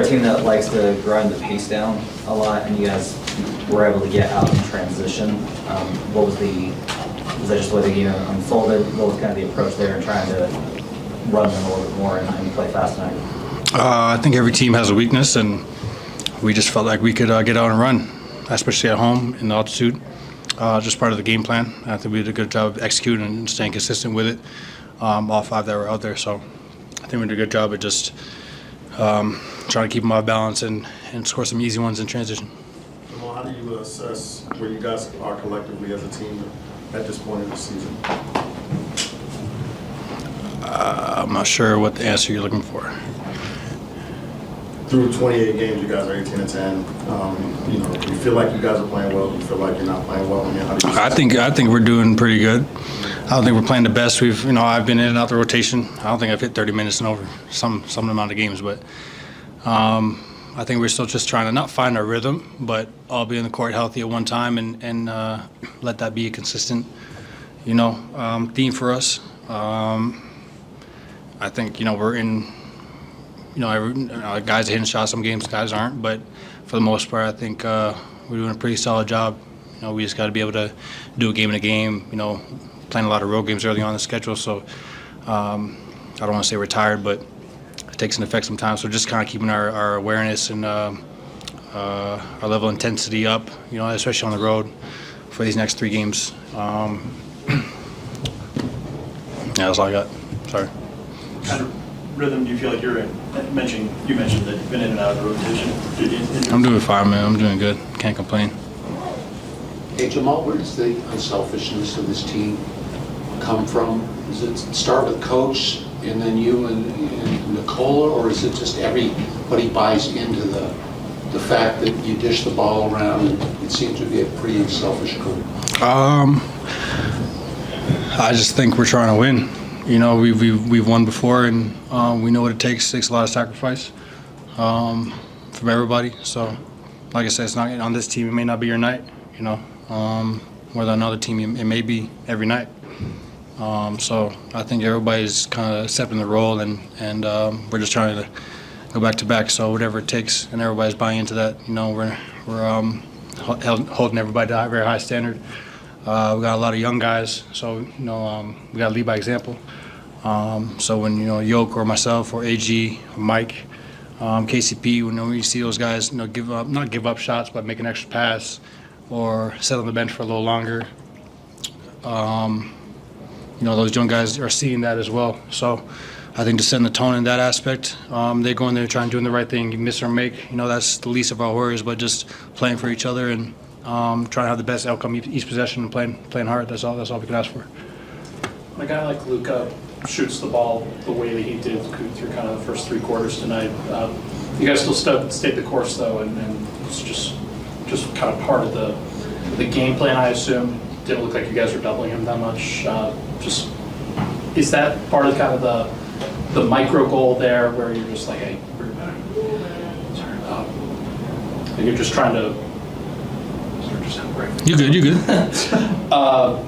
a team that likes to grind the pace down a lot, and you guys were able to get out in transition. Was that just the way the game unfolded? What was kind of the approach there in trying to run them a little bit more and play fast tonight? I think every team has a weakness, and we just felt like we could get out and run, especially at home in the altitude. Just part of the game plan. I think we did a good job of executing and staying consistent with it, all 5 that were out there. So I think we did a good job of just trying to keep them off balance and score some easy ones in transition. Jamal, how do you assess where you guys are collectively as a team at this point in the season? I'm not sure what the answer you're looking for. Through 28 games, you guys are 18-10. Do you feel like you guys are playing well? Do you feel like you're not playing well? I think we're doing pretty good. I don't think we're playing the best. I've been in and out the rotation. I don't think I've hit 30 minutes and over some amount of games, but I think we're still just trying to not find our rhythm, but all be in the court healthy at one time and let that be a consistent, theme for us. I think we're in. Guys are hitting shots some games, guys aren't, but for the most part, I think we're doing a pretty solid job. We just got to be able to do a game in a game. Playing a lot of road games early on the schedule, so I don't want to say we're tired, but it takes an effect sometimes. So just kind of keeping our awareness and our level of intensity up, especially on the road for these next 3 games. Yeah, that's all I got. Sorry. What kind of rhythm do you feel like you're in? You mentioned that you've been in and out of the rotation. I'm doing fine, man. I'm doing good. Can't complain. Hey, Jamal, where does the unselfishness of this team come from? Does it start with coach and then you and Nicola, or is it just everybody buys into the fact that you dish the ball around and it seems to be a pretty unselfish group? I just think we're trying to win. We've won before, and we know what it takes. It takes a lot of sacrifice from everybody. So, like I said, it's not on this team. It may not be your night. Whether on another team, it may be every night. So I think everybody's kind of accepting the role, and we're just trying to go back to back. So whatever it takes, and everybody's buying into that. We're holding everybody to a very high standard. We got a lot of young guys, so we got to lead by example. So when Yoke or myself or AG or Mike, KCP, when we see those guys, not give up shots, but make an extra pass or sit on the bench for a little longer. Those young guys are seeing that as well. So I think just setting the tone in that aspect, they go in there trying doing the right thing. You miss or make, that's the least of our worries, but just playing for each other and trying to have the best outcome each possession and playing hard. That's all we can ask for. When a guy like Luka shoots the ball the way that he did through kind of the first 3 quarters tonight, you guys still stayed the course though, and it's just kind of part of the game plan, I assume. Didn't look like you guys were doubling him that much. Is that part of kind of the micro goal there, where you're just like, hey, you're just trying to. You good. A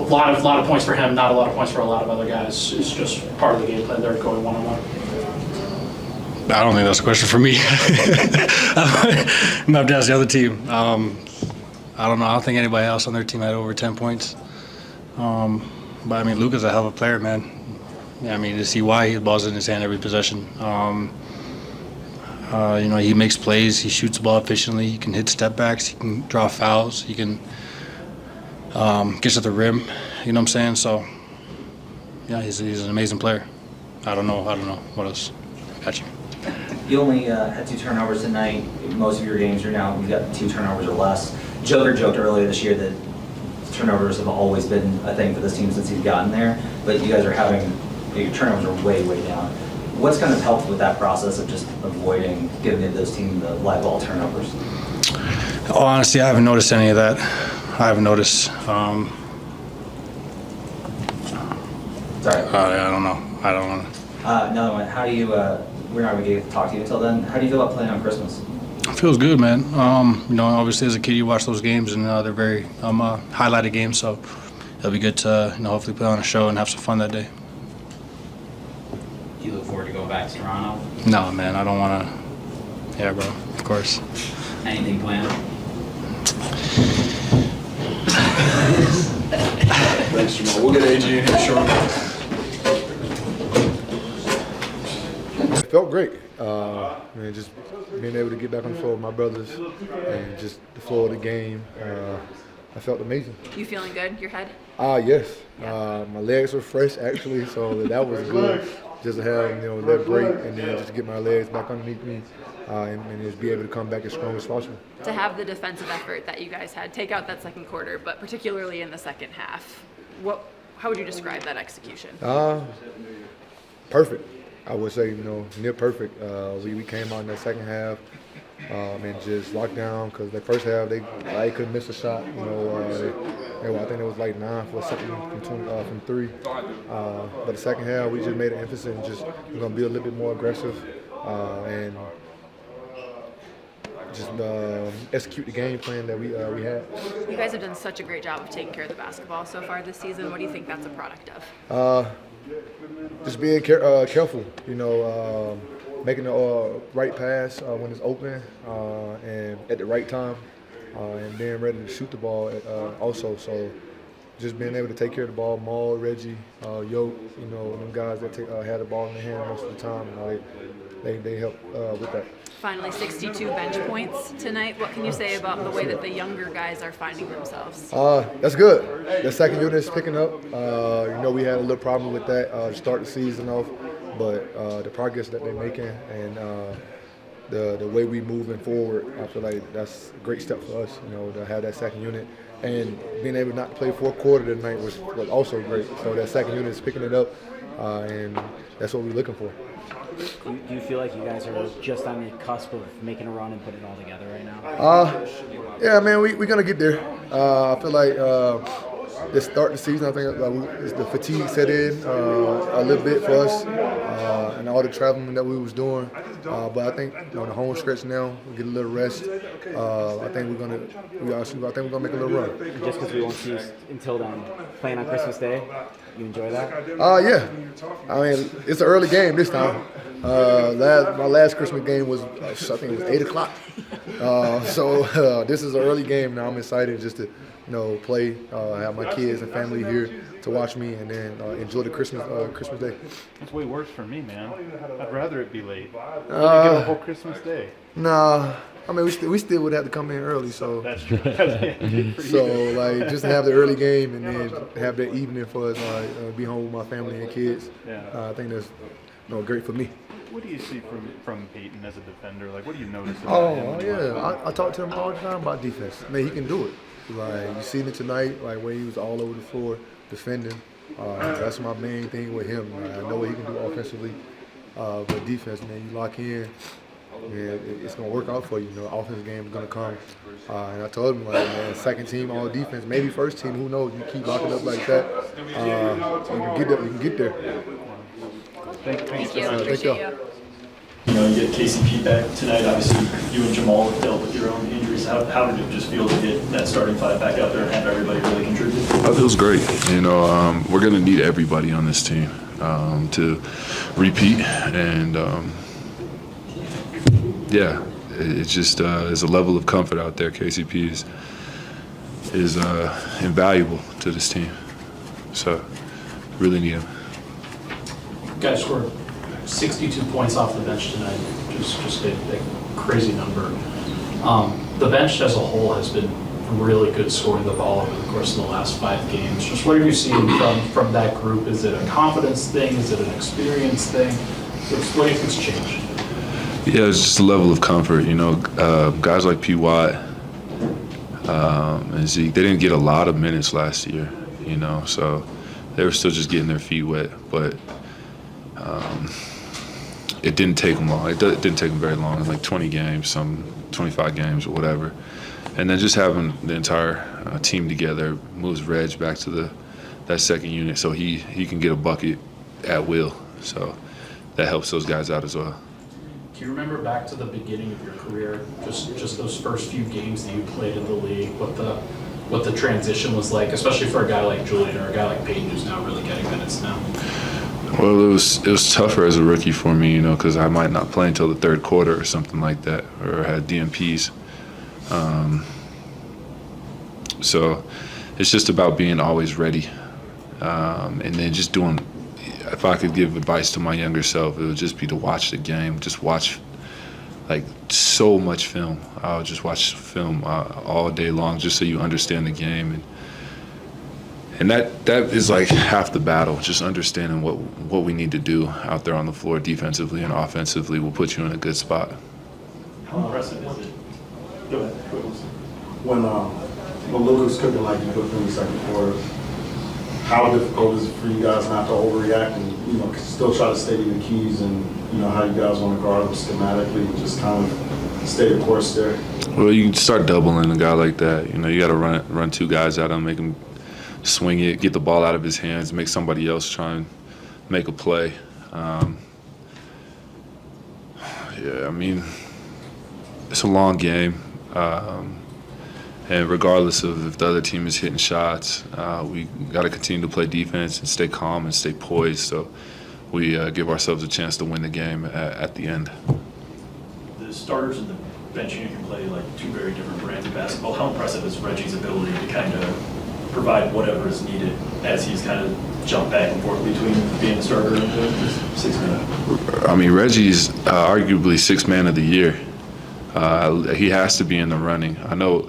lot of points for him, not a lot of points for a lot of other guys. It's just part of the game plan. They're going one-on-one. I don't think that's a question for me. I'm going to ask the other team. I don't know. I don't think anybody else on their team had over 10 points. But Luka's a hell of a player, man. To see why he balls in his hand every possession. He makes plays. He shoots the ball efficiently. He can hit step backs. He can draw fouls. He can get to the rim. You know what I'm saying? So, yeah, he's an amazing player. I don't know. What else? Got you. You only had 2 turnovers tonight. Most of your games you've got 2 turnovers or less. Joker joked earlier this year that turnovers have always been a thing for this team since he's gotten there, but you guys are your turnovers are way, way down. What's kind of helped with that process of just avoiding giving those teams the live ball turnovers? Oh, honestly, I haven't noticed any of that. I haven't noticed. Sorry. I don't know. I don't want to. Another one. How do you? We're not going to get to talk to you until then. How do you feel about playing on Christmas? It feels good, man. Obviously as a kid you watch those games, and they're very highlighted games, so it'll be good to hopefully put on a show and have some fun that day. You look forward to going back back to Toronto? No, man, I don't want to. Yeah, bro, of course. Anything planned? Thanks, Jamal. We'll get AG in here shortly. It felt great. Man, just being able to get back on the floor with my brothers and just the flow of the game. I felt amazing. You feeling good? Your head? Yes. My legs were fresh actually, so that was good. Just to have that break and then just get my legs back underneath me and just be able to come back as strong as possible. To have the defensive effort that you guys had, take out that second quarter, but particularly in the second half, how would you describe that execution? Perfect. I would say, near perfect. We came out in that second half and just locked down because the first half they couldn't miss a shot. I think it was like 9 for a second from 3. But the second half we just made an emphasis and just we're gonna be a little bit more aggressive and just execute the game plan that we had. You guys have done such a great job of taking care of the basketball so far this season. What do you think that's a product of? Just being careful, making the right pass when it's open and at the right time, and being ready to shoot the ball also. So just being able to take care of the ball, Maul, Reggie, Yoke, them guys that had the ball in their hand most of the time, they help with that. Finally, 62 bench points tonight. What can you say about the way that the younger guys are finding themselves? That's good. The second unit is picking up. We had a little problem with that to start the season off, but the progress that they're making and the way we moving forward, I feel like that's a great step for us, to have that second unit. And being able not to play fourth quarter tonight was also great. So that second unit is picking it up, and that's what we're looking for. Do you feel like you guys are just on the cusp of making a run and putting it all together right now? Yeah, man, we're going to get there. I feel like the start of the season, I think the fatigue set in a little bit for us and all the traveling that we was doing. But I think on the home stretch now, we get a little rest. I think we're gonna make a little run. Just because we won't see you until then, playing on Christmas Day, you enjoy that? Yeah. I mean, it's an early game this time. My last Christmas game was, I think it was 8 o'clock. So this is an early game now. I'm excited just to play, have my kids and family here to watch me, and then enjoy the Christmas Day. That's way worse for me, man. I'd rather it be late. Get a whole Christmas Day. Nah, I mean we still would have to come in early, so That's true. so just have the early game and then have that evening for us, be home with my family and kids. Yeah. I think that's great for me. What do you see from Payton as a defender? Like, what do you notice about him? Oh yeah, I talk to him all the time about defense. Man, he can do it. Like you seen it tonight, like when he was all over the floor defending. That's my main thing with him. I know what he can do offensively, but defense, man, you lock in, and it's gonna work out for you. The offensive game is gonna come. And I told him, like, man, second team all defense, maybe first team. Who knows? You keep locking up like that, you can get there. Thank you. Thank Appreciate y'all. you. You get KCP back tonight. Obviously, you and Jamal have dealt with your own injuries. How did it just feel to get that starting five back out there and have everybody really contribute? It feels great. We're going to need everybody on this team to repeat. And, it's just there's a level of comfort out there. KCP is invaluable to this team. So, really need him. Guys scored 62 points off the bench tonight, just a crazy number. The bench as a whole has been really good scoring the ball over the course of the last 5 games. Just what are you seeing from that group? Is it a confidence thing? Is it an experience thing? What do you think's changed? Yeah, it's just a level of comfort. Guys like P. Watt and Zeke, they didn't get a lot of minutes last year, so they were still just getting their feet wet. But it didn't take them long. It didn't take them very long, like 20 games, some 25 games or whatever. And then just having the entire team together moves Reg back to that second unit so he can get a bucket at will. So that helps those guys out as well. Do you remember back to the beginning of your career, just those first few games that you played in the league, what the transition was like, especially for a guy like Julian or a guy like Payton who's now really getting minutes now? Well, it was tougher as a rookie for me, because I might not play until the third quarter or something like that, or had DNPs. So it's just about being always ready, and then just doing. If I could give advice to my younger self, it would just be to watch the game, just watch like so much film. I'll just watch film all day long, just so you understand the game, and that is like half the battle. Just understanding what we need to do out there on the floor, defensively and offensively, will put you in a good spot. How impressive is it? Go ahead. When Luka's cooking like he cooked in the second quarter, how difficult is it for you guys not to overreact and still try to steady the keys and how you guys want to guard them schematically, just kind of stay the course there? Well, you can start doubling a guy like that. You got to run two guys at him, make him swing it, get the ball out of his hands, make somebody else try and make a play. Yeah, I mean, it's a long game. And regardless of if the other team is hitting shots, we got to continue to play defense and stay calm and stay poised, so we give ourselves a chance to win the game at the end. The starters and the bench unit can play like two very different brands of basketball. How impressive is Reggie's ability to kind of provide whatever is needed as he's kind of jumped back and forth between being the starter and the sixth man? I mean, Reggie's arguably sixth man of the year. He has to be in the running. I know.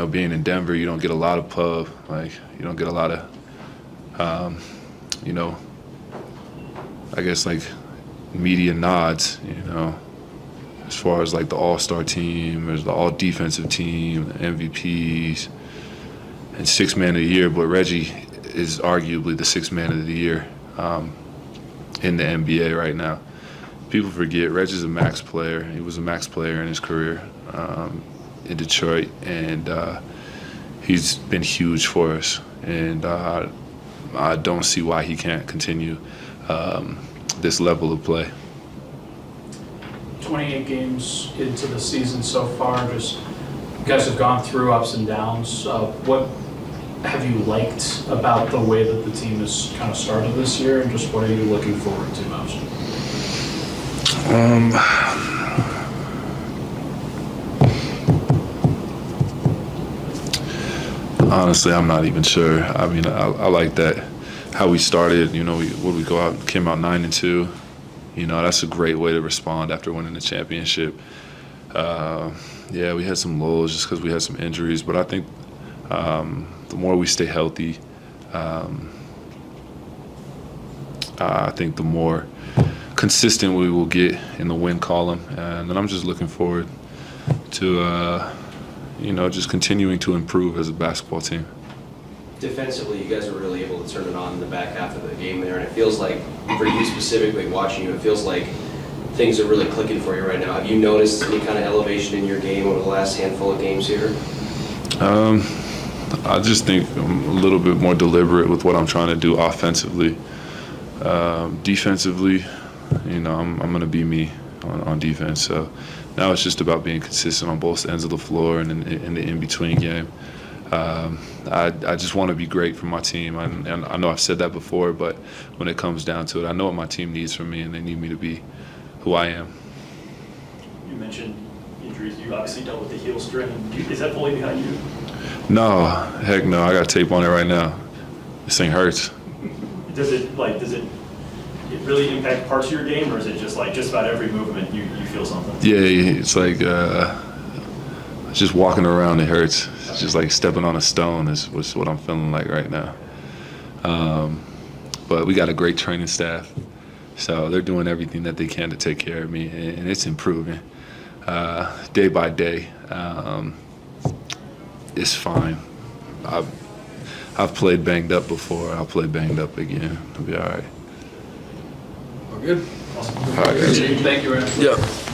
Being in Denver, you don't get a lot of pub. Like, you don't get a lot of, I guess, like, media nods, as far as, like, the all-star team, there's the all-defensive team, the MVPs, and sixth man of the year. But Reggie is arguably the sixth man of the year in the NBA right now. People forget Reggie's a max player. He was a max player in his career. In Detroit, and he's been huge for us, and I don't see why he can't continue this level of play. 28 games into the season so far, just you guys have gone through ups and downs. What have you liked about the way that the team has kind of started this year, and just what are you looking forward to most? Honestly, I'm not even sure. I mean, I like that how we started. We go out, came out 9-2. That's a great way to respond after winning the championship. Yeah, we had some lows just because we had some injuries, but I think the more we stay healthy, I think the more consistent we will get in the win column, and then I'm just looking forward to. Just continuing to improve as a basketball team. Defensively, you guys were really able to turn it on in the back half of the game there, and it feels like, for you specifically, watching you, it feels like things are really clicking for you right now. Have you noticed any kind of elevation in your game over the last handful of games here? I just think I'm a little bit more deliberate with what I'm trying to do offensively. Defensively, I'm going to be me on defense, so now it's just about being consistent on both ends of the floor and in the in-between game. I just want to be great for my team, and I know I've said that before, but when it comes down to it, I know what my team needs from me, and they need me to be who I am. You mentioned injuries. You obviously dealt with the heel strain. Is that fully behind you? No, heck no. I got tape on it right now. This thing hurts. Does it really impact parts of your game, or is it just about every movement you feel something? Yeah, it's like just walking around, it hurts. It's just like stepping on a stone is what I'm feeling like right now. But we got a great training staff, so they're doing everything that they can to take care of me, and it's improving day by day. It's fine. I've played banged up before. I'll play banged up again. It'll be all right. We're good. Awesome. All right, guys. Thank you, Aaron. Yeah.